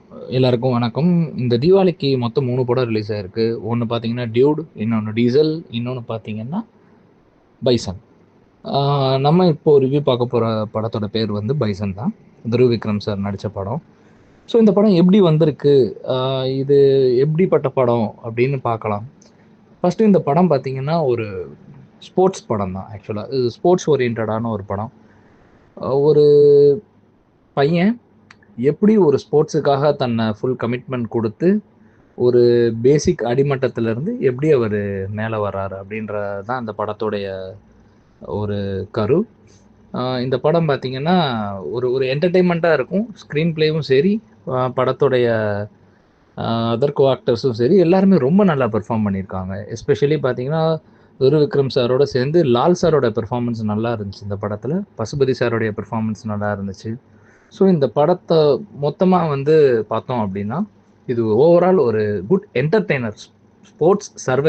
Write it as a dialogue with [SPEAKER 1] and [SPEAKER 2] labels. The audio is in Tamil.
[SPEAKER 1] எல்லாருக்கும் வணக்கம். இந்த தீபாவளிக்கு மொத்தம் 3 படம் ரிலீஸ் ஆயிருக்கு. ஒண்ணு பார்த்தீங்கன்னா, டியூட், இன்னொன்னு டீசல், இன்னொன்னு பார்த்தீங்கன்னா, பைசன். ஆ நம்ம இப்போ ரிவ்யூ பார்க்க போற படத்தோட பேர் வந்து பைசன் தான். துருவ் விக்ரம் சார் நடிச்ச படம். ஸோ இந்த படம் எப்படி வந்திருக்கு? ஆ இது எப்படிப்பட்ட படம் அப்படின்னு பார்க்கலாம். ஃபர்ஸ்ட்டு இந்த படம் பார்த்தீங்கன்னா, ஒரு ஸ்போர்ட்ஸ் படம் தான் ஆக்சுவலா. இது ஸ்போர்ட்ஸ் ஓரியன்டடான ஒரு படம். ஒரு பையன் எப்படி ஒரு ஸ்போர்ட்ஸுக்காக தன்னை ஃபுல் கமிட்மெண்ட் குடுத்து ஒரு பேசிக் அடிமட்டத்திலிருந்து எப்படி அவரு மேல வர்றாரு அப்படின்றது தான் இந்த படத்துடைய ஒரு கரு. இந்த படம் பார்த்தீங்கன்னா, ஒரு ஒரு என்டர்டெயின்மெண்ட்டா இருக்கும். ஸ்க்ரீன் ப்ளேவும் சரி, படத்துடைய அதர் கோ ஆக்டர்ஸும் சரி, எல்லாருமே ரொம்ப நல்லா பெர்ஃபார்ம் பண்ணியிருக்காங்க. எஸ்பெஷலி பார்த்தீங்கன்னா, துரு விக்ரம் சாரோட சேர்ந்து லால் சாரோட பெர்ஃபார்மன்ஸ் நல்லா இருந்துச்சு இந்த படத்துல. பசுபதி சாருடைய பெர்ஃபார்மன்ஸ் நல்லா இருந்துச்சு. ஸோ இந்த படத்த மொத்தமா வந்து பார்த்தோம் அப்படின்னா, இது ஓவரால் ஒரு குட் என்டர்டெய்னர். ஸ்போர்ட்ஸ் சர்வை